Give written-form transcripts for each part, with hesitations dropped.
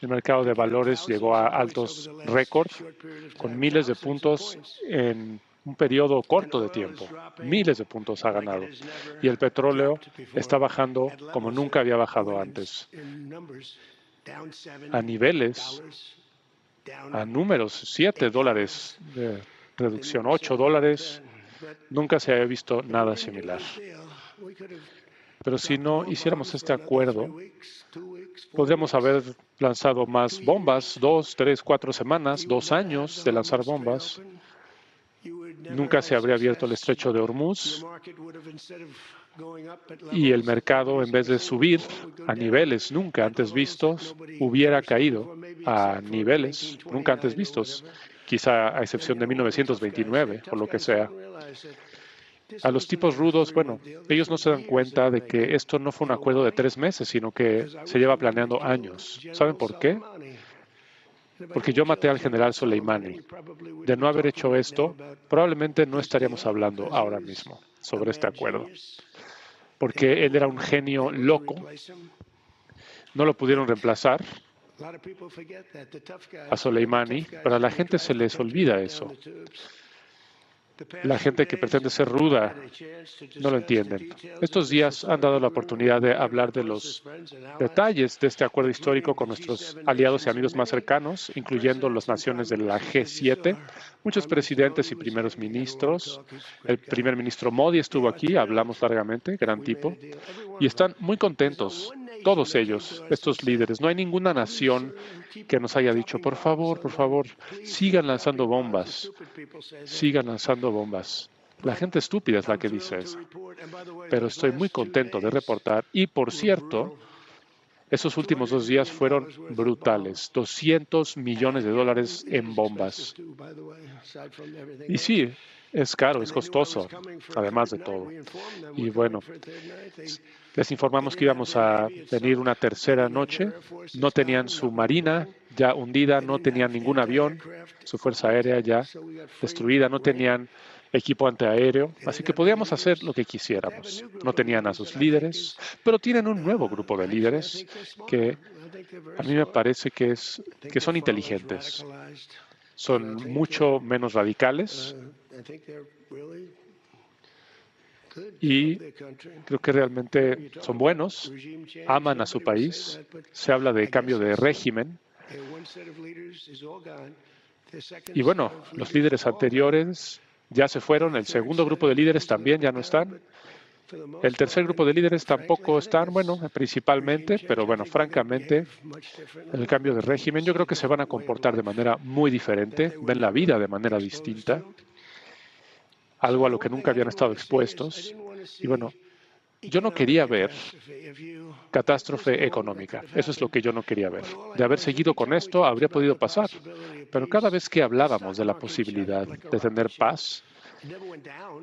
El mercado de valores llegó a altos récord con miles de puntos en un periodo corto de tiempo. Miles de puntos ha ganado. Y el petróleo está bajando como nunca había bajado antes. A niveles, a números, $7 de reducción, $8. Nunca se había visto nada similar. Pero si no hiciéramos este acuerdo, podríamos haber lanzado más bombas, 2, 3, 4 semanas, 2 años de lanzar bombas. Nunca se habría abierto el estrecho de Hormuz y el mercado, en vez de subir a niveles nunca antes vistos, hubiera caído a niveles nunca antes vistos, quizá a excepción de 1929 o lo que sea. A los tipos rudos, bueno, ellos no se dan cuenta de que esto no fue un acuerdo de 3 meses, sino que se lleva planeando años. ¿Saben por qué? Porque yo maté al general Soleimani. De no haber hecho esto, probablemente no estaríamos hablando ahora mismo sobre este acuerdo. Porque él era un genio loco. No lo pudieron reemplazar a Soleimani, pero a la gente se les olvida eso. La gente que pretende ser ruda no lo entienden. Estos días han dado la oportunidad de hablar de los detalles de este acuerdo histórico con nuestros aliados y amigos más cercanos, incluyendo las naciones de la G7, muchos presidentes y primeros ministros. El primer ministro Modi estuvo aquí, hablamos largamente, gran tipo, y están muy contentos, todos ellos, estos líderes. No hay ninguna nación que nos haya dicho, por favor, sigan lanzando bombas, sigan lanzando bombas. La gente estúpida es la que dice eso. Pero estoy muy contento de reportar. Y, por cierto, esos últimos 2 días fueron brutales. $200 millones en bombas. Y sí, es caro, es costoso, además de todo. Y bueno, les informamos que íbamos a venir una tercera noche. No tenían su marina ya hundida, no tenían ningún avión, su fuerza aérea ya destruida, no tenían equipo antiaéreo, así que podíamos hacer lo que quisiéramos. No tenían a sus líderes, pero tienen un nuevo grupo de líderes que a mí me parece que son inteligentes. Son mucho menos radicales y creo que realmente son buenos, aman a su país. Se habla de cambio de régimen. Y bueno, los líderes anteriores ya se fueron, el segundo grupo de líderes también ya no están. El tercer grupo de líderes tampoco están, bueno, principalmente, pero bueno, francamente, en el cambio de régimen yo creo que se van a comportar de manera muy diferente, ven la vida de manera distinta, algo a lo que nunca habían estado expuestos. Y bueno, yo no quería ver catástrofe económica. Eso es lo que yo no quería ver. De haber seguido con esto, habría podido pasar. Pero cada vez que hablábamos de la posibilidad de tener paz,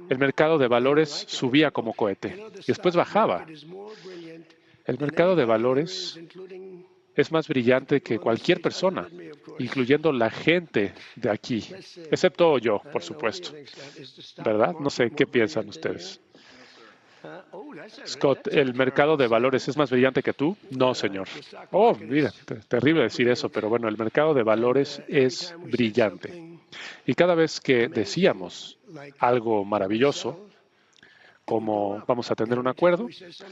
el mercado de valores subía como cohete y después bajaba. El mercado de valores es más brillante que cualquier persona, incluyendo la gente de aquí, excepto yo, por supuesto. ¿Verdad? No sé, ¿qué piensan ustedes? Scott, ¿el mercado de valores es más brillante que tú? No, señor. Oh, mira, terrible decir eso, pero bueno, el mercado de valores es brillante. Y cada vez que decíamos algo maravilloso, como vamos a tener un acuerdo,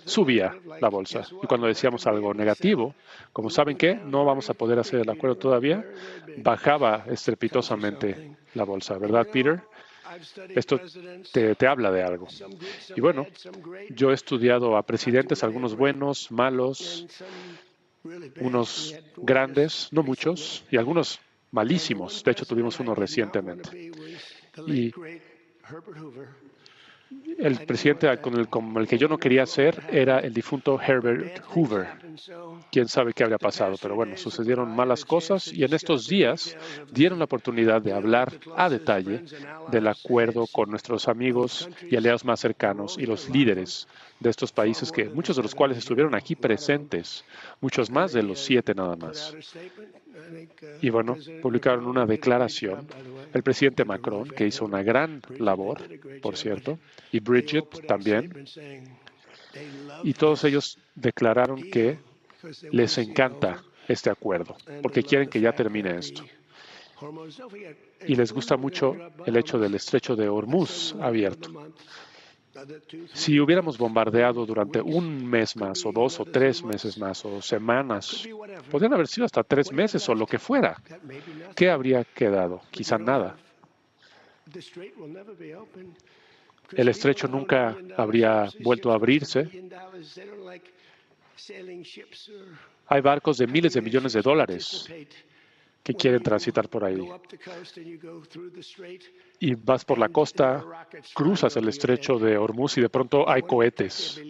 subía la bolsa. Y cuando decíamos algo negativo, como saben qué, no vamos a poder hacer el acuerdo todavía, bajaba estrepitosamente la bolsa, ¿verdad, Peter? Esto te habla de algo. Y bueno, yo he estudiado a presidentes, algunos buenos, malos, unos grandes, no muchos, y algunos malísimos. De hecho, tuvimos uno recientemente. Y el presidente con el que yo no quería ser era el difunto Herbert Hoover. Quién sabe qué habría pasado, pero bueno, sucedieron malas cosas y en estos días dieron la oportunidad de hablar a detalle del acuerdo con nuestros amigos y aliados más cercanos y los líderes de estos países, que muchos de los cuales estuvieron aquí presentes, muchos más de los 7 nada más. Y bueno, publicaron una declaración. El presidente Macron, que hizo una gran labor, por cierto, y Bridget también. Y todos ellos declararon que les encanta este acuerdo, porque quieren que ya termine esto. Y les gusta mucho el hecho del estrecho de Hormuz abierto. Si hubiéramos bombardeado durante un mes más, o 2 o 3 meses más, o semanas, podrían haber sido hasta 3 meses o lo que fuera, ¿qué habría quedado? Quizá nada. El estrecho nunca habría vuelto a abrirse. Hay barcos de miles de millones de dólares que quieren transitar por ahí. Y vas por la costa, cruzas el estrecho de Hormuz y de pronto hay cohetes.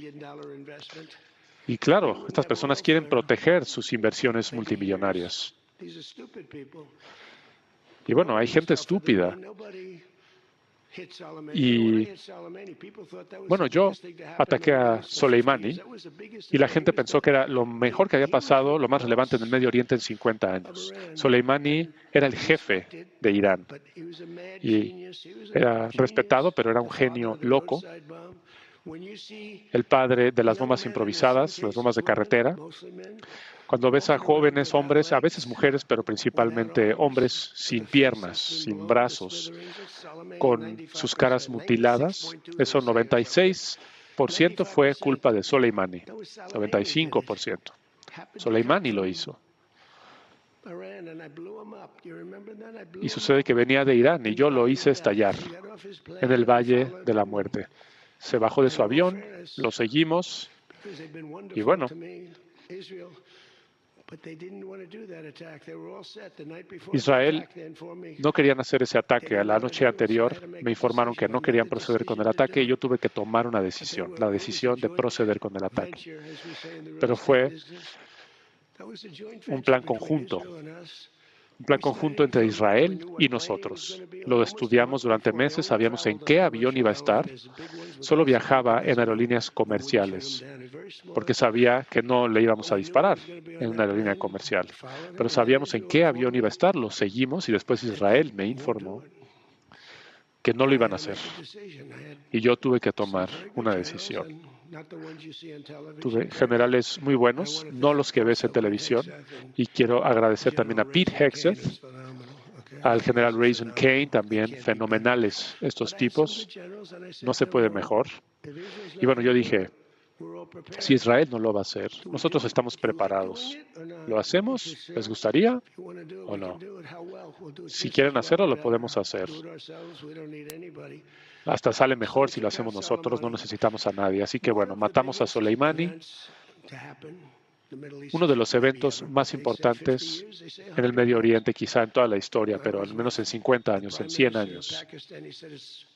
Y claro, estas personas quieren proteger sus inversiones multimillonarias. Y bueno, hay gente estúpida. Y bueno, yo ataqué a Soleimani y la gente pensó que era lo mejor que había pasado, lo más relevante en el Medio Oriente en 50 años. Soleimani era el jefe de Irán y era respetado, pero era un genio loco. El padre de las bombas improvisadas, las bombas de carretera. Cuando ves a jóvenes hombres, a veces mujeres, pero principalmente hombres sin piernas, sin brazos, con sus caras mutiladas, eso 96% fue culpa de Soleimani, 95%. Soleimani lo hizo. Y sucede que venía de Irán y yo lo hice estallar en el Valle de la Muerte. Se bajó de su avión, lo seguimos y bueno, Israel no querían hacer ese ataque. A la noche anterior me informaron que no querían proceder con el ataque y yo tuve que tomar una decisión, la decisión de proceder con el ataque. Pero fue un plan conjunto entre Israel y nosotros. Lo estudiamos durante meses, sabíamos en qué avión iba a estar. Solo viajaba en aerolíneas comerciales, porque sabía que no le íbamos a disparar en una aerolínea comercial. Pero sabíamos en qué avión iba a estar, lo seguimos y después Israel me informó que no lo iban a hacer. Y yo tuve que tomar una decisión. Tuve generales muy buenos, no los que ves en televisión, y quiero agradecer también a Pete Hegseth, al general Raisin Kane, también fenomenales estos tipos, no se puede mejor. Y bueno, yo dije, si Israel no lo va a hacer, nosotros estamos preparados. ¿Lo hacemos? ¿Les gustaría o no? Si quieren hacerlo, lo podemos hacer. Hasta sale mejor si lo hacemos nosotros, no necesitamos a nadie. Así que bueno, matamos a Soleimani, uno de los eventos más importantes en el Medio Oriente, quizá en toda la historia, pero al menos en 50 años, en 100 años.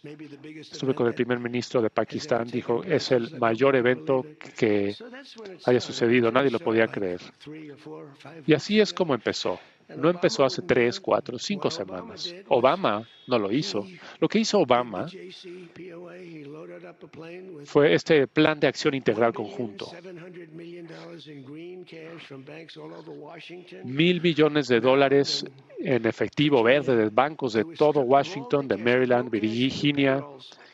Estuve con el primer ministro de Pakistán, dijo, es el mayor evento que haya sucedido, nadie lo podía creer. Y así es como empezó. No empezó hace 3, 4, 5 semanas. Obama no lo hizo. Lo que hizo Obama fue este plan de acción integral conjunto. $1,000 millones en efectivo verde de bancos de todo Washington, de Maryland, Virginia,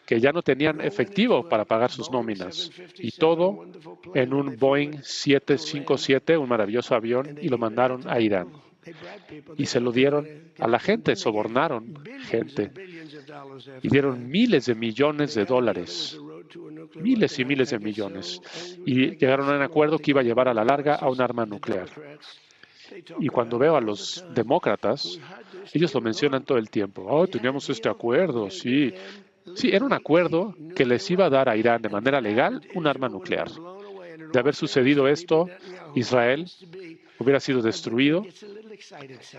que ya no tenían efectivo para pagar sus nóminas. Y todo en un Boeing 757, un maravilloso avión, y lo mandaron a Irán. Y se lo dieron a la gente, sobornaron gente y dieron miles de millones de dólares, miles y miles de millones, y llegaron a un acuerdo que iba a llevar a la larga a un arma nuclear. Y cuando veo a los demócratas, ellos lo mencionan todo el tiempo. Oh, teníamos este acuerdo, sí. Sí, era un acuerdo que les iba a dar a Irán de manera legal un arma nuclear. De haber sucedido esto, Israel hubiera sido destruido.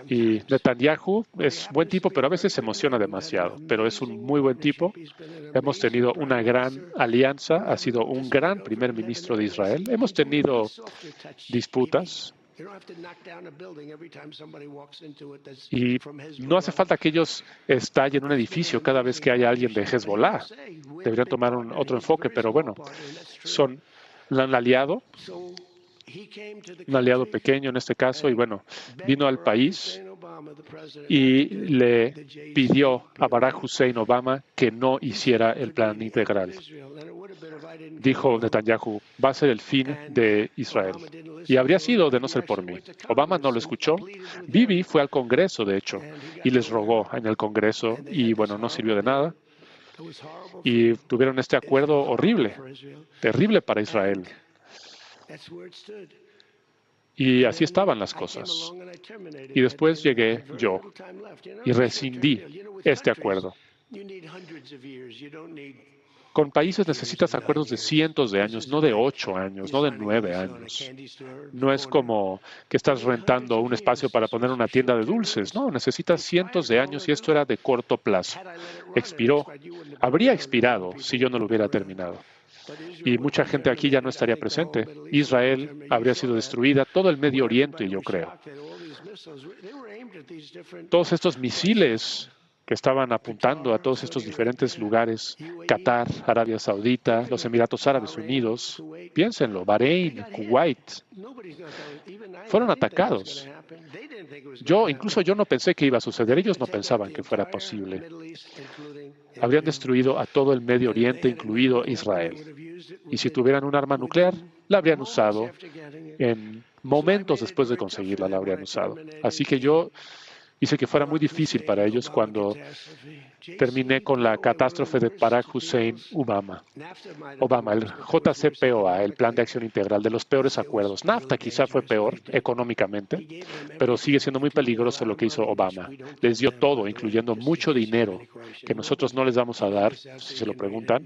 Y Netanyahu es buen tipo, pero a veces se emociona demasiado. Pero es un muy buen tipo. Hemos tenido una gran alianza. Ha sido un gran primer ministro de Israel. Hemos tenido disputas. Y no hace falta que ellos estallen un edificio cada vez que haya alguien de Hezbollah. Deberían tomar otro enfoque, pero bueno, son un aliado pequeño en este caso, y bueno, vino al país y le pidió a Barack Hussein Obama que no hiciera el plan integral. Dijo Netanyahu, va a ser el fin de Israel. Y habría sido de no ser por mí. Obama no lo escuchó. Bibi fue al Congreso, de hecho, y les rogó en el Congreso, y bueno, no sirvió de nada. Y tuvieron este acuerdo horrible, terrible para Israel. Y así estaban las cosas. Y después llegué yo y rescindí este acuerdo. Con países necesitas acuerdos de cientos de años, no de 8 años, no de 9 años. No es como que estás rentando un espacio para poner una tienda de dulces. No, necesitas cientos de años y esto era de corto plazo. Expiró. Habría expirado si yo no lo hubiera terminado. Y mucha gente aquí ya no estaría presente. Israel habría sido destruida, todo el Medio Oriente, yo creo. Todos estos misiles que estaban apuntando a todos estos diferentes lugares, Qatar, Arabia Saudita, los Emiratos Árabes Unidos, piénsenlo, Bahrein, Kuwait, fueron atacados. Incluso yo no pensé que iba a suceder, ellos no pensaban que fuera posible. Habrían destruido a todo el Medio Oriente, incluido Israel. Y si tuvieran un arma nuclear, la habrían usado en momentos después de conseguirla, la habrían usado. Así que yo hice que fuera muy difícil para ellos cuando terminé con la catástrofe de Barack Hussein Obama, el JCPOA, el Plan de Acción Integral, de los peores acuerdos. NAFTA quizá fue peor económicamente, pero sigue siendo muy peligroso lo que hizo Obama. Les dio todo, incluyendo mucho dinero, que nosotros no les vamos a dar, si se lo preguntan.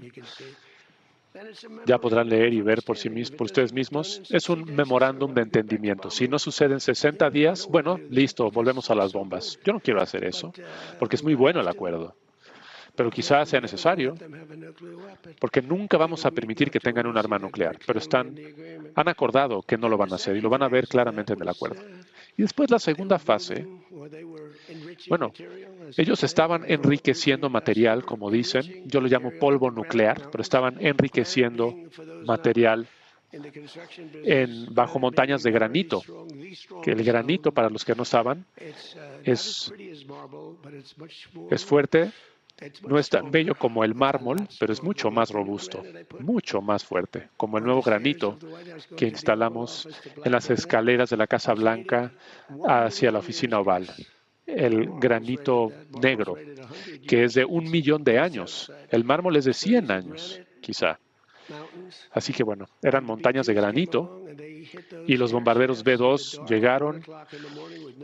Ya podrán leer y ver por ustedes mismos. Es un memorándum de entendimiento. Si no sucede en 60 días, bueno, listo, volvemos a las bombas. Yo no quiero hacer eso, porque es muy bueno el acuerdo. Pero quizás sea necesario, porque nunca vamos a permitir que tengan un arma nuclear. Pero han acordado que no lo van a hacer y lo van a ver claramente en el acuerdo. Y después la segunda fase, bueno, ellos estaban enriqueciendo material, como dicen, yo lo llamo polvo nuclear, pero estaban enriqueciendo material bajo montañas de granito, que el granito, para los que no saben, es fuerte, no es tan bello como el mármol, pero es mucho más robusto, mucho más fuerte, como el nuevo granito que instalamos en las escaleras de la Casa Blanca hacia la oficina oval. El granito negro, que es de 1 millón de años. El mármol es de 100 años, quizá. Así que bueno, eran montañas de granito y los bombarderos B-2 llegaron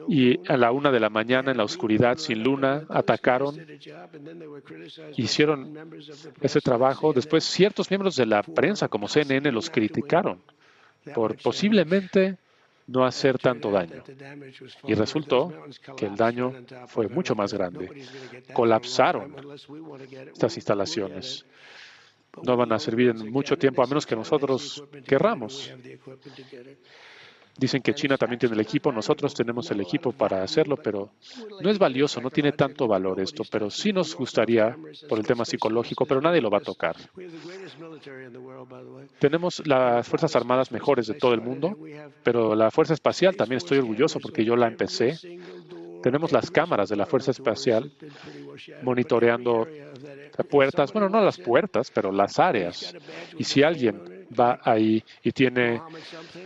y a la 1 de la mañana en la oscuridad sin luna atacaron, hicieron ese trabajo. Después ciertos miembros de la prensa como CNN los criticaron por posiblemente no hacer tanto daño. Y resultó que el daño fue mucho más grande. Colapsaron estas instalaciones. No van a servir en mucho tiempo, a menos que nosotros querramos. Dicen que China también tiene el equipo, nosotros tenemos el equipo para hacerlo, pero no es valioso, no tiene tanto valor esto, pero sí nos gustaría por el tema psicológico, pero nadie lo va a tocar. Tenemos las Fuerzas Armadas mejores de todo el mundo, pero la Fuerza Espacial también estoy orgulloso porque yo la empecé. Tenemos las cámaras de la Fuerza Espacial monitoreando puertas, bueno, no las puertas, pero las áreas. Y si alguien va ahí y tiene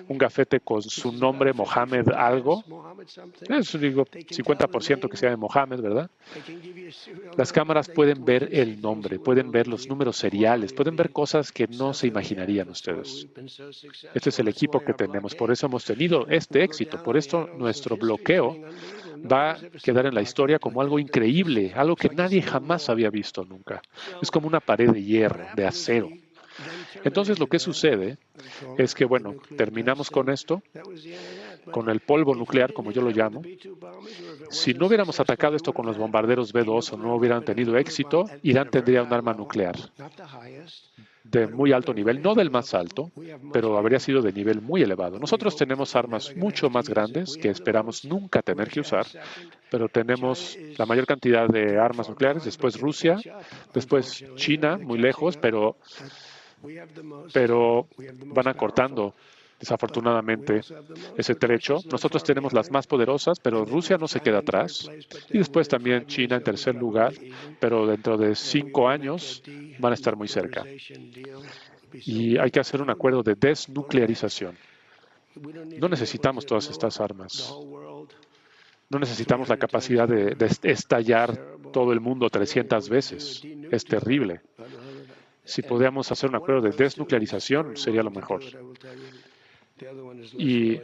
un gafete con su nombre, Mohammed algo, digo 50% que sea de Mohammed, ¿verdad? Las cámaras pueden ver el nombre, pueden ver los números seriales, pueden ver cosas que no se imaginarían ustedes. Este es el equipo que tenemos, por eso hemos tenido este éxito, por esto nuestro bloqueo va a quedar en la historia como algo increíble, algo que nadie jamás había visto nunca. Es como una pared de hierro, de acero. Entonces lo que sucede es que, bueno, terminamos con esto, con el polvo nuclear, como yo lo llamo. Si no hubiéramos atacado esto con los bombarderos B-2 o no hubieran tenido éxito, Irán tendría un arma nuclear de muy alto nivel, no del más alto, pero habría sido de nivel muy elevado. Nosotros tenemos armas mucho más grandes que esperamos nunca tener que usar, pero tenemos la mayor cantidad de armas nucleares, después Rusia, después China, muy lejos, pero van acortando desafortunadamente, ese trecho. Nosotros tenemos las más poderosas, pero Rusia no se queda atrás. Y después también China en tercer lugar, pero dentro de 5 años van a estar muy cerca. Y hay que hacer un acuerdo de desnuclearización. No necesitamos todas estas armas. No necesitamos la capacidad de estallar todo el mundo 300 veces. Es terrible. Si podíamos hacer un acuerdo de desnuclearización, sería lo mejor. Y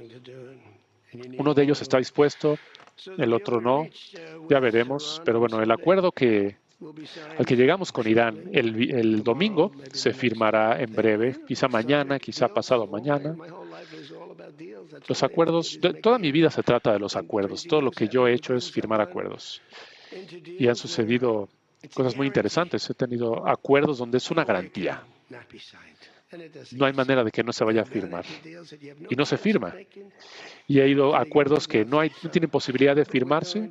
uno de ellos está dispuesto, el otro no. Ya veremos. Pero bueno, el acuerdo al que llegamos con Irán el domingo se firmará en breve, quizá mañana, quizá pasado mañana. Los acuerdos, toda mi vida se trata de los acuerdos. Todo lo que yo he hecho es firmar acuerdos. Y han sucedido cosas muy interesantes. He tenido acuerdos donde es una garantía. No hay manera de que no se vaya a firmar. Y no se firma. Y he ido a acuerdos que no tienen posibilidad de firmarse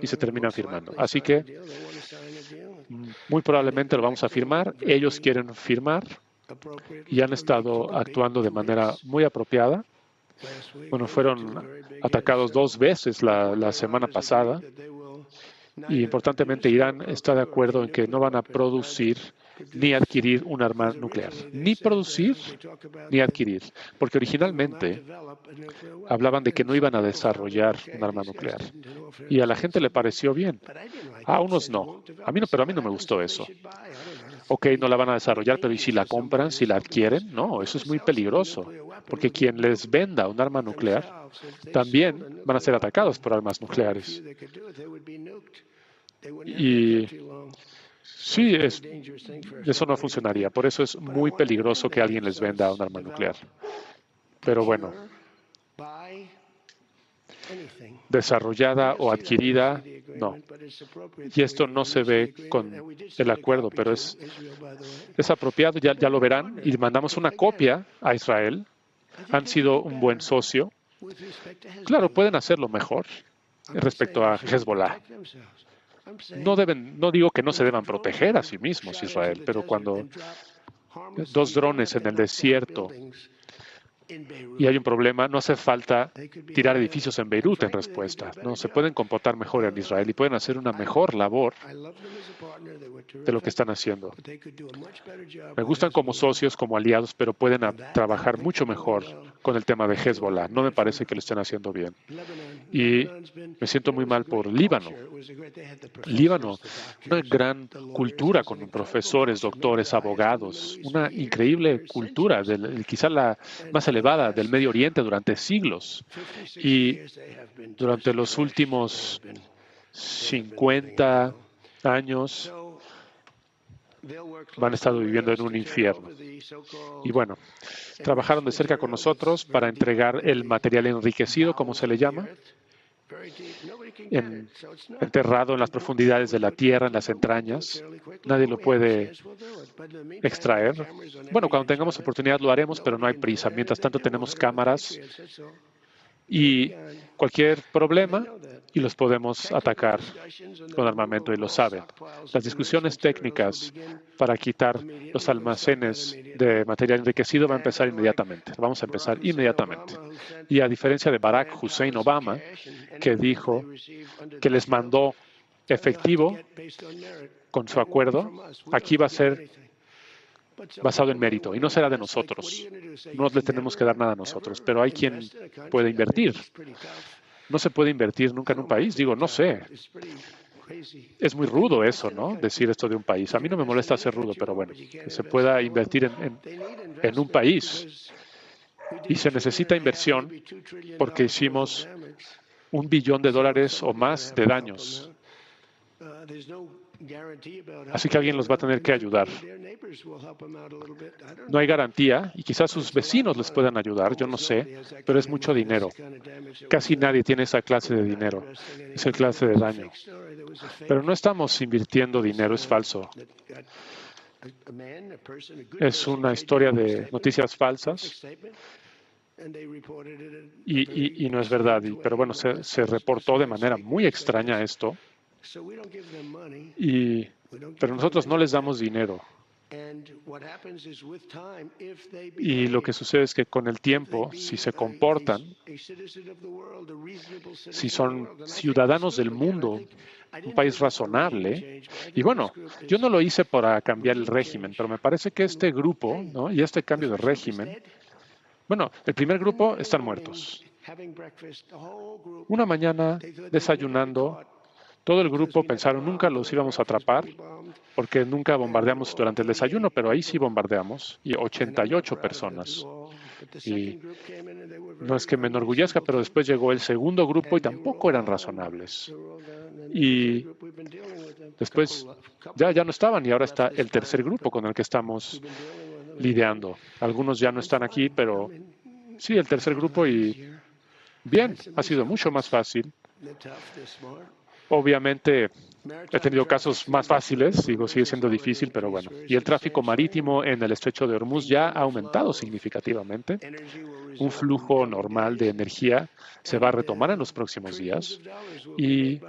y se terminan firmando. Así que muy probablemente lo vamos a firmar. Ellos quieren firmar y han estado actuando de manera muy apropiada. Bueno, fueron atacados 2 veces la semana pasada. Y importantemente, Irán está de acuerdo en que no van a producir ni adquirir un arma nuclear. Ni producir ni adquirir. Porque originalmente hablaban de que no iban a desarrollar un arma nuclear. Y a la gente le pareció bien. A unos no. A mí no, pero a mí no me gustó eso. Ok, no la van a desarrollar, pero ¿y si la compran, si la adquieren? No, eso es muy peligroso. Porque quien les venda un arma nuclear también van a ser atacados por armas nucleares. Y sí, eso no funcionaría. Por eso es muy peligroso que alguien les venda un arma nuclear. Pero bueno, desarrollada o adquirida, no. Y esto no se ve con el acuerdo, pero es apropiado, ya lo verán. Y mandamos una copia a Israel. Han sido un buen socio. Claro, pueden hacerlo mejor respecto a Hezbollah. No digo que no se deban proteger a sí mismos Israel, pero cuando 2 drones en el desierto y hay un problema, no hace falta tirar edificios en Beirut en respuesta. No, se pueden comportar mejor en Israel y pueden hacer una mejor labor de lo que están haciendo. Me gustan como socios, como aliados, pero pueden trabajar mucho mejor con el tema de Hezbollah. No me parece que lo estén haciendo bien. Y me siento muy mal por Líbano. Líbano, una gran cultura con profesores, doctores, abogados, una increíble cultura, quizá la más elevada del Medio Oriente durante siglos. Y durante los últimos 50 años han estado viviendo en un infierno. Y bueno, trabajaron de cerca con nosotros para entregar el material enriquecido, como se le llama, enterrado en las profundidades de la tierra, en las entrañas. Nadie lo puede extraer. Bueno, cuando tengamos oportunidad lo haremos, pero no hay prisa. Mientras tanto tenemos cámaras y cualquier problema y los podemos atacar con armamento y lo saben. Las discusiones técnicas para quitar los almacenes de material enriquecido va a empezar inmediatamente. Vamos a empezar inmediatamente. Y a diferencia de Barack Hussein Obama, que dijo que les mandó efectivo con su acuerdo, aquí va a ser basado en mérito y no será de nosotros. No les tenemos que dar nada a nosotros, pero hay quien puede invertir. No se puede invertir nunca en un país. Digo, no sé. Es muy rudo eso, ¿no? Decir esto de un país. A mí no me molesta ser rudo, pero bueno, que se pueda invertir en un país. Y se necesita inversión porque hicimos $1 billón o más de daños. Así que alguien los va a tener que ayudar. No hay garantía y quizás sus vecinos les puedan ayudar, yo no sé, pero es mucho dinero. Casi nadie tiene esa clase de dinero, esa clase de daño. Pero no estamos invirtiendo dinero, es falso. Es una historia de noticias falsas y no es verdad. Pero bueno, se reportó de manera muy extraña esto. Pero nosotros no les damos dinero. Y lo que sucede es que con el tiempo, si se comportan, si son ciudadanos del mundo, un país razonable, y bueno, yo no lo hice para cambiar el régimen, pero me parece que este grupo, ¿no? Y este cambio de régimen, bueno, el primer grupo están muertos. Una mañana, desayunando, todo el grupo pensaron nunca los íbamos a atrapar, porque nunca bombardeamos durante el desayuno, pero ahí sí bombardeamos, y 88 personas. Y no es que me enorgullezca, pero después llegó el segundo grupo y tampoco eran razonables. Y después ya no estaban, y ahora está el tercer grupo con el que estamos lidiando. Algunos ya no están aquí, pero sí, el tercer grupo, y bien, ha sido mucho más fácil. Obviamente, he tenido casos más fáciles, sigue siendo difícil, pero bueno. Y el tráfico marítimo en el estrecho de Hormuz ya ha aumentado significativamente. Un flujo normal de energía se va a retomar en los próximos días y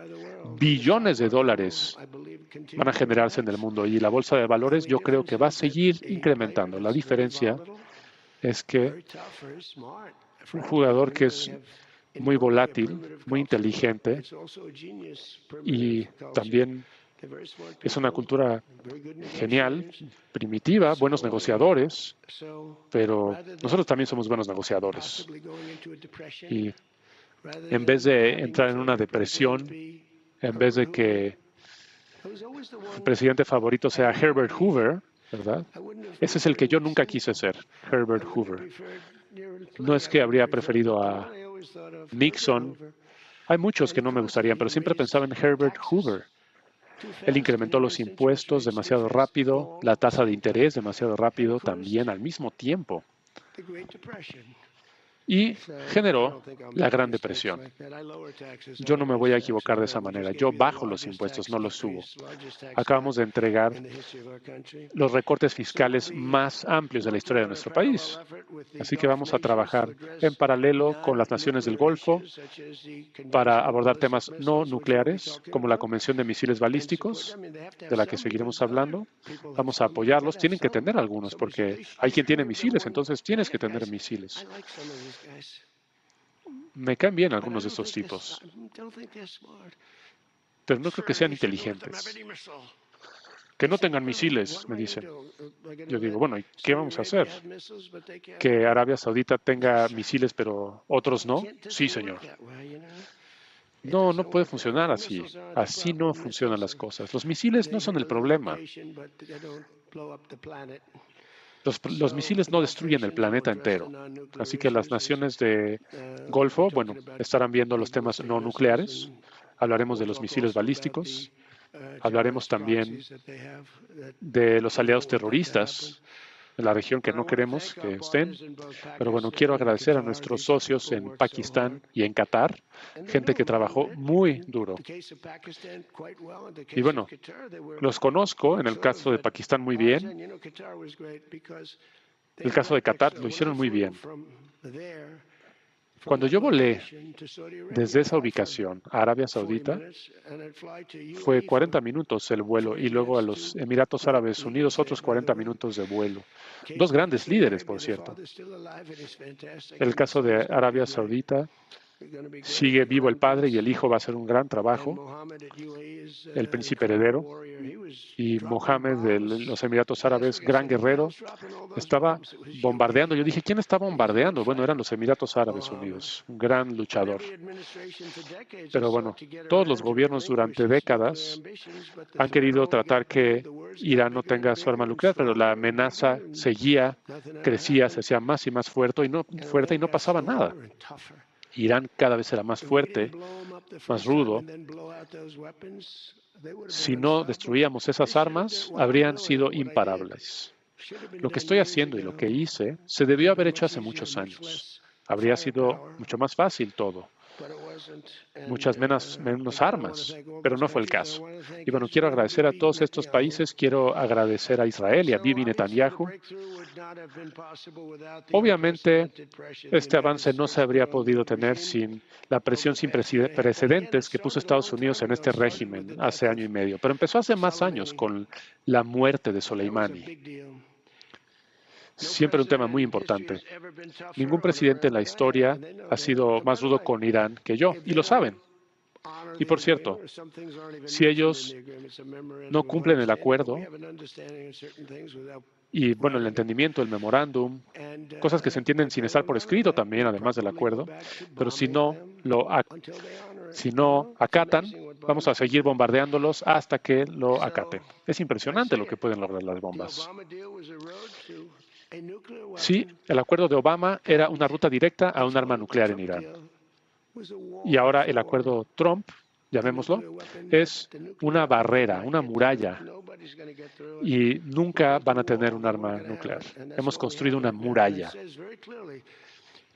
billones de dólares van a generarse en el mundo. Y la bolsa de valores yo creo que va a seguir incrementando. La diferencia es que un jugador que es muy volátil, muy inteligente y también es una cultura genial, primitiva, buenos negociadores, pero nosotros también somos buenos negociadores. Y en vez de entrar en una depresión, en vez de que el presidente favorito sea Herbert Hoover, ¿verdad? Ese es el que yo nunca quise ser, Herbert Hoover. No es que habría preferido a Nixon. Hay muchos que no me gustarían, pero siempre pensaba en Herbert Hoover. Él incrementó los impuestos demasiado rápido, la tasa de interés demasiado rápido también al mismo tiempo. Y generó la Gran Depresión. Yo no me voy a equivocar de esa manera. Yo bajo los impuestos, no los subo. Acabamos de entregar los recortes fiscales más amplios de la historia de nuestro país. Así que vamos a trabajar en paralelo con las naciones del Golfo para abordar temas no nucleares, como la Convención de Misiles Balísticos, de la que seguiremos hablando. Vamos a apoyarlos. Tienen que tener algunos, porque hay quien tiene misiles, entonces tienes que tener misiles. Me caen bien algunos de estos tipos, pero no creo que sean inteligentes. Que no tengan misiles, me dicen. Yo digo, bueno, ¿y qué vamos a hacer? ¿Que Arabia Saudita tenga misiles, pero otros no? Sí, señor. No, no puede funcionar así. Así no funcionan las cosas. Los misiles no son el problema. Los misiles no destruyen el planeta entero. Así que las naciones de Golfo, bueno, estarán viendo los temas no nucleares. Hablaremos de los misiles balísticos. Hablaremos también de los aliados terroristas en la región que no queremos que estén. Pero bueno, quiero agradecer a nuestros socios en Pakistán y en Qatar, gente que trabajó muy duro. Y bueno, los conozco en el caso de Pakistán muy bien. El caso de Qatar lo hicieron muy bien. Cuando yo volé desde esa ubicación a Arabia Saudita, fue 40 minutos el vuelo y luego a los Emiratos Árabes Unidos otros 40 minutos de vuelo. Dos grandes líderes, por cierto. El caso de Arabia Saudita, sigue vivo el padre y el hijo va a hacer un gran trabajo, el príncipe heredero, y Mohammed de los Emiratos Árabes, gran guerrero, estaba bombardeando. Yo dije, ¿quién está bombardeando? Bueno, eran los Emiratos Árabes Unidos, un gran luchador. Pero bueno, todos los gobiernos durante décadas han querido tratar que Irán no tenga su arma nuclear, pero la amenaza seguía, crecía, se hacía más y más fuerte y no pasaba nada. Irán cada vez era más fuerte, más rudo. Si no destruíamos esas armas, habrían sido imparables. Lo que estoy haciendo y lo que hice se debió haber hecho hace muchos años. Habría sido mucho más fácil todo. muchas menos armas, pero no fue el caso. Y bueno, quiero agradecer a todos estos países, quiero agradecer a Israel y a Bibi Netanyahu. Obviamente, este avance no se habría podido tener sin la presión sin precedentes que puso Estados Unidos en este régimen hace año y medio, pero empezó hace más años con la muerte de Soleimani. Siempre un tema muy importante. Ningún presidente en la historia ha sido más rudo con Irán que yo, y lo saben. Y por cierto, si ellos no cumplen el acuerdo, y bueno, el entendimiento, el memorándum, cosas que se entienden sin estar por escrito también, además del acuerdo, pero si no acatan, vamos a seguir bombardeándolos hasta que lo acaten. Es impresionante lo que pueden lograr las bombas. Sí, el acuerdo de Obama era una ruta directa a un arma nuclear en Irán. Y ahora el acuerdo Trump, llamémoslo, es una barrera, una muralla. Y nunca van a tener un arma nuclear. Hemos construido una muralla.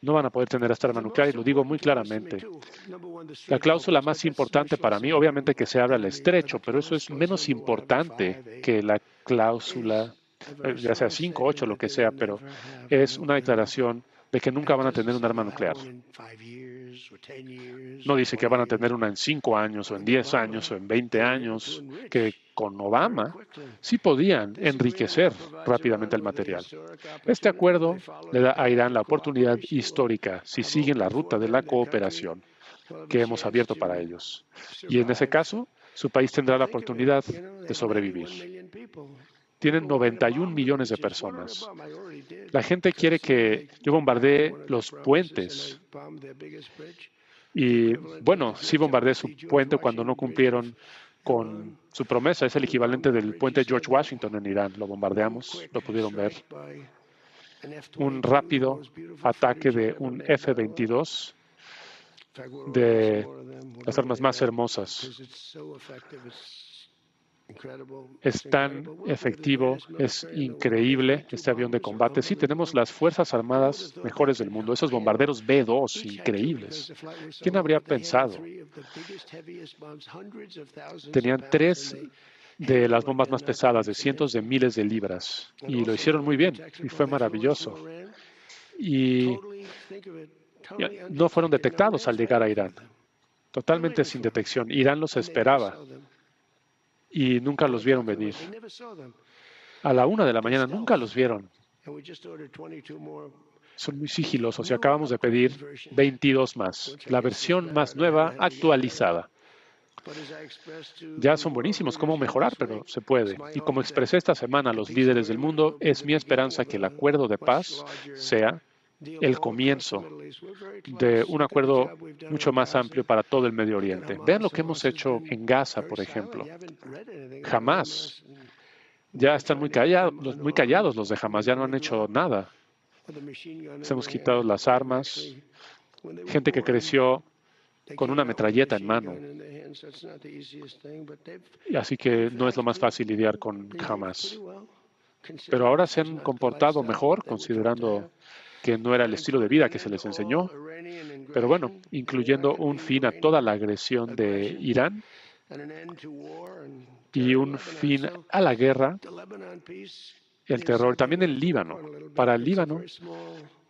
No van a poder tener esta arma nuclear y lo digo muy claramente. La cláusula más importante para mí, obviamente que se abra el estrecho, pero eso es menos importante que la cláusula, ya sea 5, 8, lo que sea, pero es una declaración de que nunca van a tener un arma nuclear. No dice que van a tener una en 5 años, o en 10 años, o en 20 años, que con Obama sí podían enriquecer rápidamente el material. Este acuerdo le da a Irán la oportunidad histórica si siguen la ruta de la cooperación que hemos abierto para ellos. Y en ese caso, su país tendrá la oportunidad de sobrevivir. Tienen 91 millones de personas. La gente quiere que yo bombardee los puentes. Y bueno, sí bombardeé su puente cuando no cumplieron con su promesa. Es el equivalente del puente George Washington en Irán. Lo bombardeamos, lo pudieron ver. Un rápido ataque de un F-22 de las armas más hermosas. Es tan efectivo, es increíble este avión de combate. Sí, tenemos las Fuerzas Armadas mejores del mundo, esos bombarderos B-2 increíbles. ¿Quién habría pensado? Tenían 3 de las bombas más pesadas, de cientos de miles de libras, y lo hicieron muy bien, y fue maravilloso. Y no fueron detectados al llegar a Irán, totalmente sin detección. Irán los esperaba y nunca los vieron venir. A la 1 de la mañana nunca los vieron. Son muy sigilosos y acabamos de pedir 22 más, la versión más nueva actualizada. Ya son buenísimos, cómo mejorar, pero se puede. Y como expresé esta semana a los líderes del mundo, es mi esperanza que el acuerdo de paz sea el comienzo de un acuerdo mucho más amplio para todo el Medio Oriente. Vean lo que hemos hecho en Gaza, por ejemplo. Jamás. Ya están muy callados los de Hamas, ya no han hecho nada. Les hemos quitado las armas. Gente que creció con una metralleta en mano. Así que no es lo más fácil lidiar con Hamas. Pero ahora se han comportado mejor, considerando que no era el estilo de vida que se les enseñó. Pero bueno, incluyendo un fin a toda la agresión de Irán y un fin a la guerra, el terror, también el Líbano. Para el Líbano,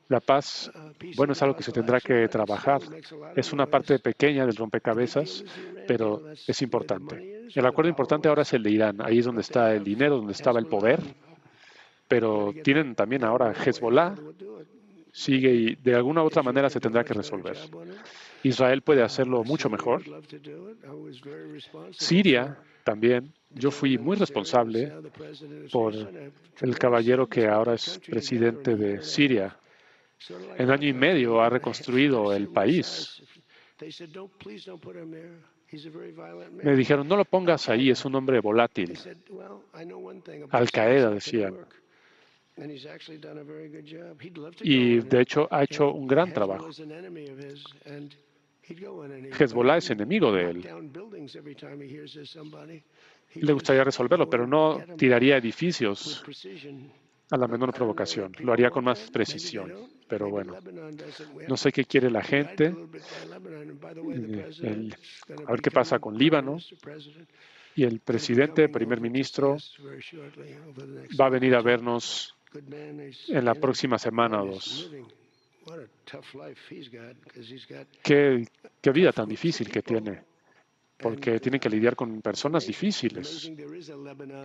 la paz, bueno, es algo que se tendrá que trabajar. Es una parte pequeña del rompecabezas, pero es importante. El acuerdo importante ahora es el de Irán. Ahí es donde está el dinero, donde estaba el poder. Pero tienen también ahora Hezbollah. Sigue y de alguna u otra manera se tendrá que resolver. Israel puede hacerlo mucho mejor. Siria también. Yo fui muy responsable por el caballero que ahora es presidente de Siria. En año y medio ha reconstruido el país. Me dijeron, no lo pongas ahí, es un hombre volátil. Al-Qaeda, decían. Y de hecho ha hecho un gran trabajo. Hezbollah es enemigo de él. Le gustaría resolverlo, pero no tiraría edificios a la menor provocación. Lo haría con más precisión, pero bueno, no sé qué quiere la gente. A ver qué pasa con Líbano. Y el presidente, primer ministro, va a venir a vernos en la próxima semana o dos. Qué vida tan difícil que tiene, porque tiene que lidiar con personas difíciles.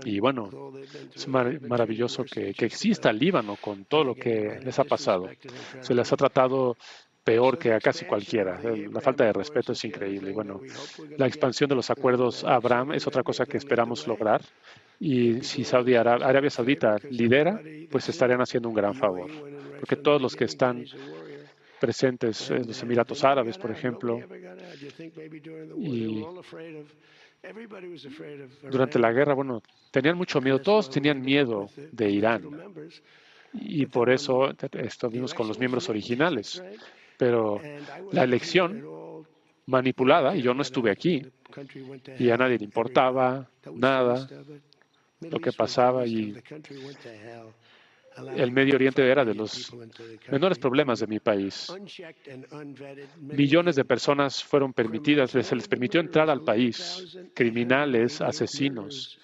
Y bueno, es maravilloso que exista el Líbano con todo lo que les ha pasado. Se les ha tratado peor que a casi cualquiera. La falta de respeto es increíble. Y bueno, la expansión de los acuerdos Abraham es otra cosa que esperamos lograr. Y si Arabia Saudita lidera, pues estarían haciendo un gran favor. Porque todos los que están presentes en los Emiratos Árabes, por ejemplo, y durante la guerra, bueno, tenían mucho miedo. Todos tenían miedo de Irán. Y por eso estuvimos con los miembros originales. Pero la elección manipulada, y yo no estuve aquí, y a nadie le importaba nada lo que pasaba, y el Medio Oriente era de los menores problemas de mi país. Millones de personas fueron permitidas, se les permitió entrar al país, criminales, asesinos.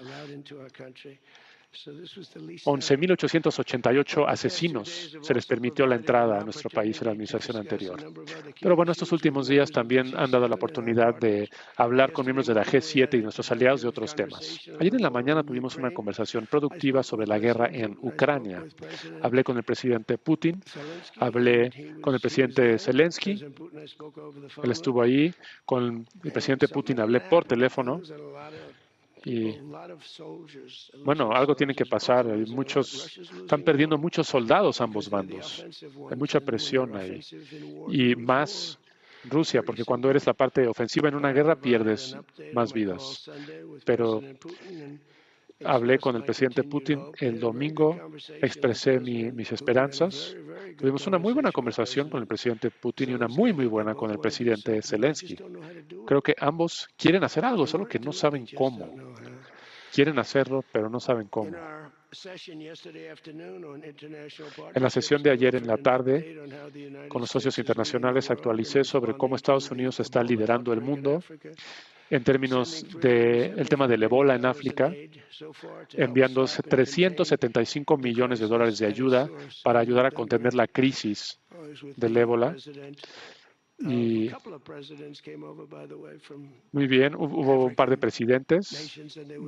11.888 asesinos se les permitió la entrada a nuestro país en la administración anterior. Pero bueno, estos últimos días también han dado la oportunidad de hablar con miembros de la G7 y nuestros aliados de otros temas. Ayer en la mañana tuvimos una conversación productiva sobre la guerra en Ucrania. Hablé con el presidente Putin, hablé con el presidente Zelensky, él estuvo ahí, con el presidente Putin hablé por teléfono. Y bueno, algo tiene que pasar. Están perdiendo muchos soldados ambos bandos. Hay mucha presión ahí. Y más Rusia, porque cuando eres la parte ofensiva en una guerra pierdes más vidas. Pero hablé con el presidente Putin el domingo, expresé mis esperanzas. Tuvimos una muy buena conversación con el presidente Putin y una muy, muy buena con el presidente Zelensky. Creo que ambos quieren hacer algo, solo que no saben cómo. Quieren hacerlo, pero no saben cómo. En la sesión de ayer en la tarde, con los socios internacionales, actualicé sobre cómo Estados Unidos está liderando el mundo en términos del tema del ébola en África, enviando $375 millones de ayuda para ayudar a contener la crisis del ébola. Y muy bien, hubo un par de presidentes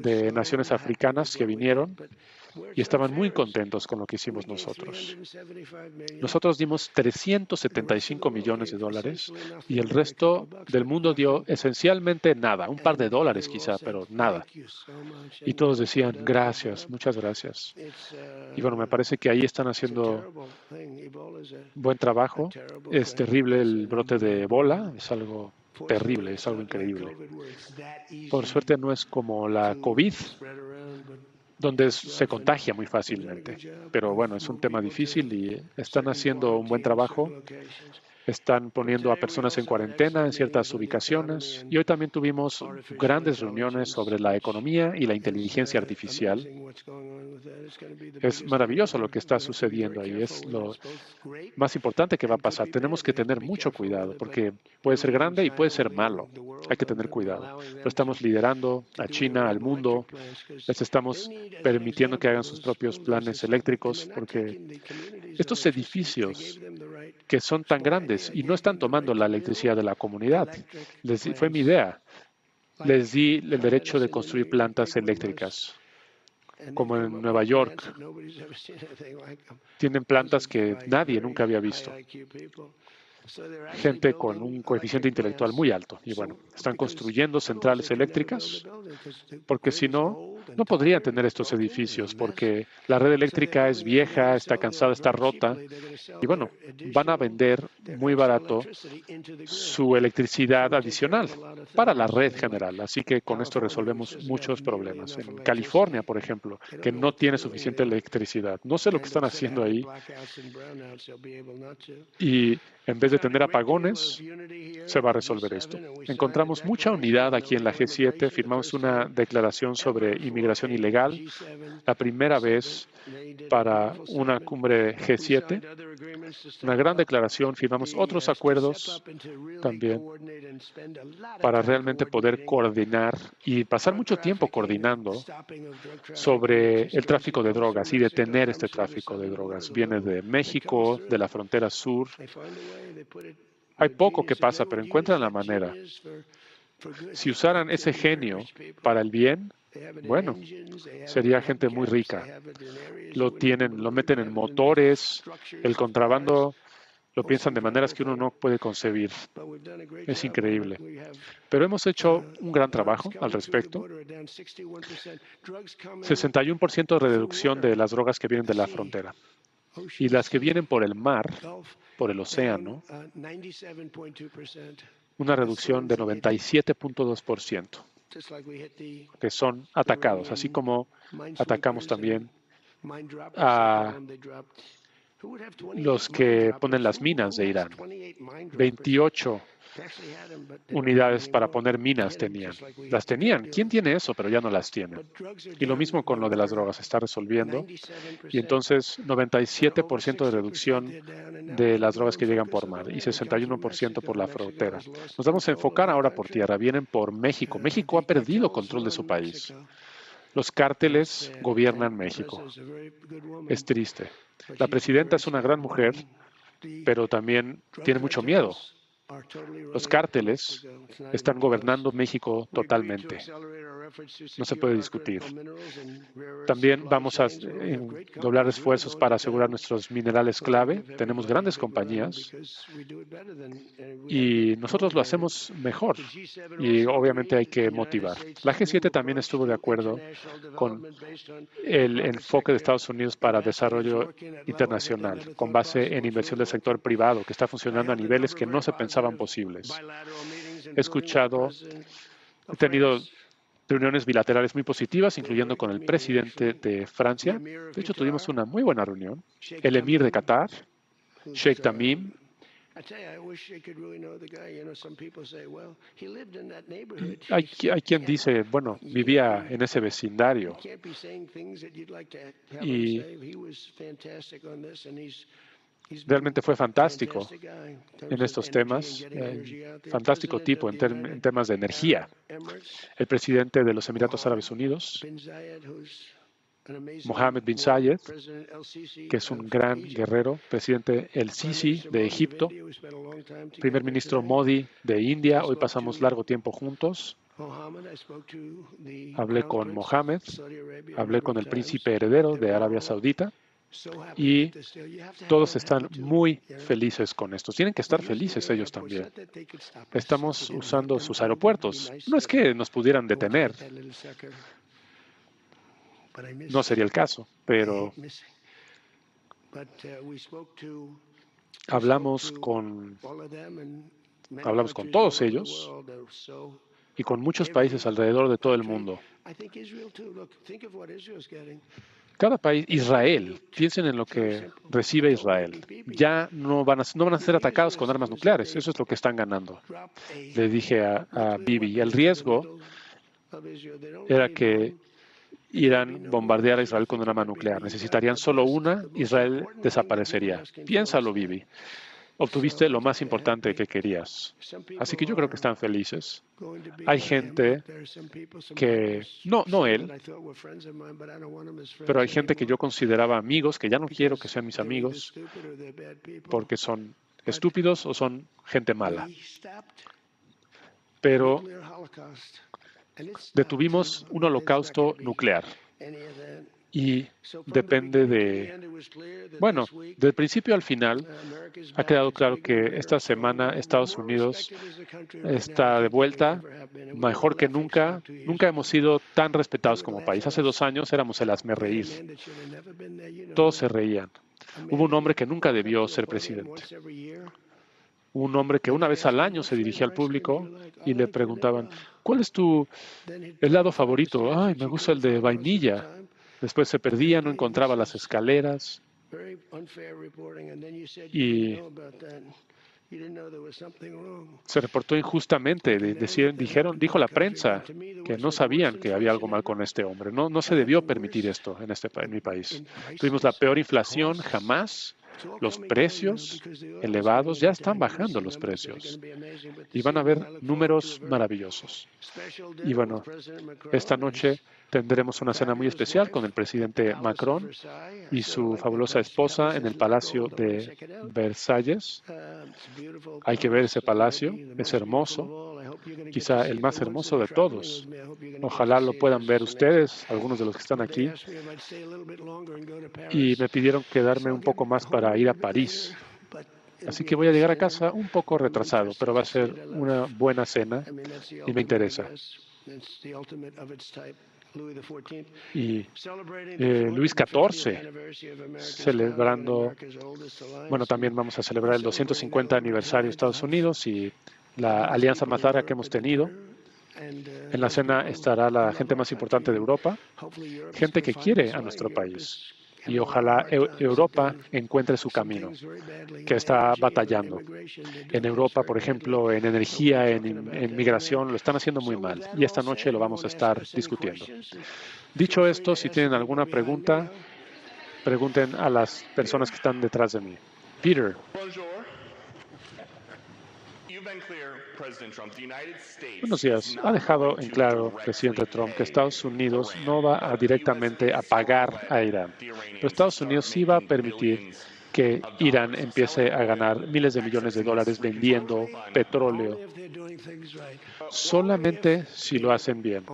de naciones africanas que vinieron y estaban muy contentos con lo que hicimos nosotros. Nosotros dimos $375 millones y el resto del mundo dio esencialmente nada, un par de dólares quizá, pero nada. Y todos decían, gracias, muchas gracias. Y bueno, me parece que ahí están haciendo buen trabajo. Es terrible el brote de ébola, es algo terrible, es algo increíble. Por suerte no es como la COVID, donde se contagia muy fácilmente. Pero bueno, es un tema difícil y están haciendo un buen trabajo. Están poniendo a personas en cuarentena en ciertas ubicaciones. Y hoy también tuvimos grandes reuniones sobre la economía y la inteligencia artificial. Es maravilloso lo que está sucediendo ahí. Es lo más importante que va a pasar. Tenemos que tener mucho cuidado porque puede ser grande y puede ser malo. Hay que tener cuidado. Pero estamos liderando a China, al mundo. Les estamos permitiendo que hagan sus propios planes eléctricos porque estos edificios que son tan grandes y no están tomando la electricidad de la comunidad. Fue mi idea. Les di el derecho de construir plantas eléctricas, como en Nueva York. Tienen plantas que nadie nunca había visto. Gente con un coeficiente intelectual muy alto. Y bueno, están construyendo centrales eléctricas porque si no, no podrían tener estos edificios porque la red eléctrica es vieja, está cansada, está rota. Y bueno, van a vender muy barato su electricidad adicional para la red general. Así que con esto resolvemos muchos problemas. En California, por ejemplo, que no tiene suficiente electricidad. No sé lo que están haciendo ahí. Y en vez de tener apagones, se va a resolver esto. Encontramos mucha unidad aquí en la G7. Firmamos una declaración sobre inmigración ilegal. La primera vez para una cumbre G7, una gran declaración, firmamos otros acuerdos también para realmente poder coordinar y pasar mucho tiempo coordinando sobre el tráfico de drogas y detener este tráfico de drogas. Viene de México, de la frontera sur. Hay poco que pasa, pero encuentran la manera. Si usaran ese genio para el bien, bueno, sería gente muy rica. Lo meten en motores, el contrabando lo piensan de maneras que uno no puede concebir. Es increíble. Pero hemos hecho un gran trabajo al respecto. 61% de reducción de las drogas que vienen de la frontera. Y las que vienen por el mar, por el océano, una reducción de 97.2%, que son atacados, así como atacamos también a los que ponen las minas de Irán. 28 unidades para poner minas tenían. Las tenían. ¿Quién tiene eso? Pero ya no las tiene. Y lo mismo con lo de las drogas. Se está resolviendo. Y entonces 97% de reducción de las drogas que llegan por mar y 61% por la frontera. Nos vamos a enfocar ahora por tierra. Vienen por México. México ha perdido control de su país. Los cárteles gobiernan México. Es triste. La presidenta es una gran mujer, pero también tiene mucho miedo. Los cárteles están gobernando México totalmente. No se puede discutir. También vamos a doblar esfuerzos para asegurar nuestros minerales clave. Tenemos grandes compañías y nosotros lo hacemos mejor. Y obviamente hay que motivar. La G7 también estuvo de acuerdo con el enfoque de Estados Unidos para desarrollo internacional, con base en inversión del sector privado, que está funcionando a niveles que no se pensaban posibles. He tenido reuniones bilaterales muy positivas, incluyendo con el presidente de Francia. De hecho, tuvimos una muy buena reunión. El emir de Qatar, Sheikh Tamim. Hay quien dice, bueno, vivía en ese vecindario y realmente fue fantástico en estos temas, fantástico tipo en temas de energía. El presidente de los Emiratos Árabes Unidos, Mohammed bin Zayed, que es un gran guerrero, presidente El Sisi de Egipto, primer ministro Modi de India. Hoy pasamos largo tiempo juntos. Hablé con Mohammed, hablé con el príncipe heredero de Arabia Saudita y todos están muy felices con esto. Tienen que estar felices ellos también. Estamos usando sus aeropuertos. No es que nos pudieran detener. No sería el caso, pero hablamos con todos ellos y con muchos países alrededor de todo el mundo. Cada país, Israel, piensen en lo que recibe Israel. Ya no van a ser atacados con armas nucleares. Eso es lo que están ganando. Le dije a Bibi, el riesgo era que Irán bombardeara a Israel con un arma nuclear. Necesitarían solo una, Israel desaparecería. Piénsalo, Bibi. Obtuviste lo más importante que querías. Así que yo creo que están felices. Hay gente que, no él, pero hay gente que yo consideraba amigos, que ya no quiero que sean mis amigos, porque son estúpidos o son gente mala. Pero detuvimos un holocausto nuclear. Y depende bueno, del principio al final, ha quedado claro que esta semana Estados Unidos está de vuelta, mejor que nunca. Nunca hemos sido tan respetados como país. Hace 2 años éramos el hazmerreír. Todos se reían. Hubo un hombre que nunca debió ser presidente. Un hombre que una vez al año se dirigía al público y le preguntaban, ¿cuál es tu helado favorito? Ay, me gusta el de vainilla. Después se perdía, no encontraba las escaleras. Y Se reportó injustamente. Dijo la prensa que no sabían que había algo mal con este hombre. No se debió permitir esto en mi país. Tuvimos la peor inflación jamás. Los precios elevados, ya están bajando los precios. Y van a haber números maravillosos. Y bueno, esta noche tendremos una cena muy especial con el presidente Macron y su fabulosa esposa en el Palacio de Versalles. Hay que ver ese palacio, es hermoso, quizá el más hermoso de todos. Ojalá lo puedan ver ustedes, algunos de los que están aquí. Y me pidieron quedarme un poco más para ir a París. Así que voy a llegar a casa un poco retrasado, pero va a ser una buena cena y me interesa. Y Luis XIV, celebrando, bueno, también vamos a celebrar el 250 aniversario de Estados Unidos y la alianza más larga que hemos tenido. En la cena estará la gente más importante de Europa, gente que quiere a nuestro país. Y ojalá Europa encuentre su camino, que está batallando. En Europa, por ejemplo, en energía, en migración, lo están haciendo muy mal. Y esta noche lo vamos a estar discutiendo. Dicho esto, si tienen alguna pregunta, pregunten a las personas que están detrás de mí. Peter. Buenos días. Ha dejado en claro, presidente Trump, que Estados Unidos no va directamente a pagar a Irán. Pero Estados Unidos sí va a permitir que Irán empiece a ganar miles de millones de dólares vendiendo petróleo, solamente si lo hacen bien.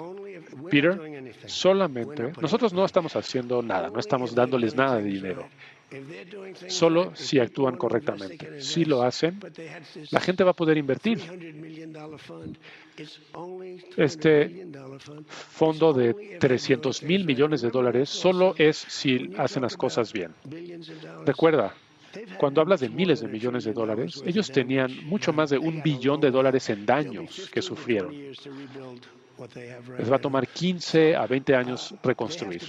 Peter, solamente, nosotros no estamos haciendo nada, no estamos dándoles nada de dinero. Solo si actúan correctamente. Si lo hacen, la gente va a poder invertir. Este fondo de 300,000 millones de dólares solo es si hacen las cosas bien. Recuerda, cuando hablas de miles de millones de dólares, ellos tenían mucho más de $1 billón en daños que sufrieron. Les va a tomar 15 a 20 años reconstruir.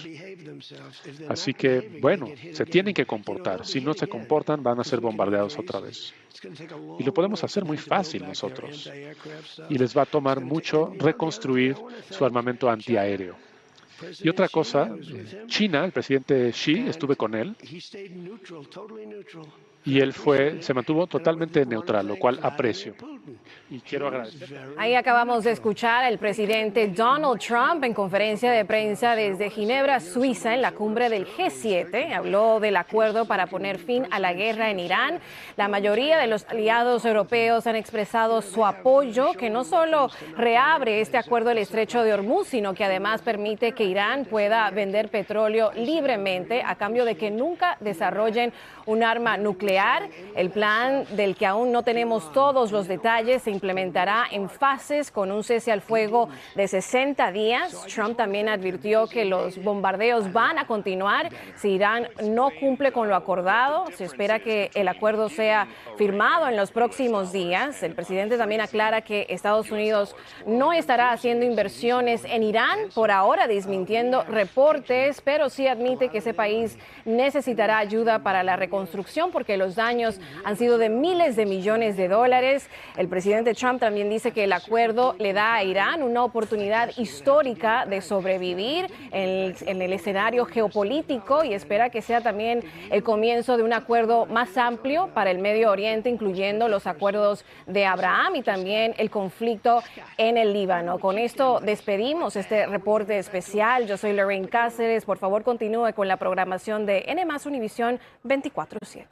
Así que, bueno, se tienen que comportar. Si no se comportan, van a ser bombardeados otra vez. Y lo podemos hacer muy fácil nosotros. Y les va a tomar mucho reconstruir su armamento antiaéreo. Y otra cosa, China, el presidente Xi, estuve con él, y él se mantuvo totalmente neutral, lo cual aprecio. Y quiero agradecer. Ahí acabamos de escuchar al presidente Donald Trump en conferencia de prensa desde Ginebra, Suiza, en la cumbre del G7. Habló del acuerdo para poner fin a la guerra en Irán. La mayoría de los aliados europeos han expresado su apoyo, que no solo reabre este acuerdo del Estrecho de Hormuz, sino que además permite que Irán pueda vender petróleo libremente a cambio de que nunca desarrollen un arma nuclear. El plan, del que aún no tenemos todos los detalles, se implementará en fases con un cese al fuego de 60 días. Trump también advirtió que los bombardeos van a continuar si Irán no cumple con lo acordado. Se espera que el acuerdo sea firmado en los próximos días. El presidente también aclara que Estados Unidos no estará haciendo inversiones en Irán, por ahora desmintiendo reportes, pero sí admite que ese país necesitará ayuda para la reconstrucción porque los daños han sido de miles de millones de dólares. El presidente Trump también dice que el acuerdo le da a Irán una oportunidad histórica de sobrevivir en el escenario geopolítico y espera que sea también el comienzo de un acuerdo más amplio para el Medio Oriente, incluyendo los acuerdos de Abraham y también el conflicto en el Líbano. Con esto despedimos este reporte especial. Yo soy Lorraine Cáceres. Por favor, continúe con la programación de N+ Univisión 24/7.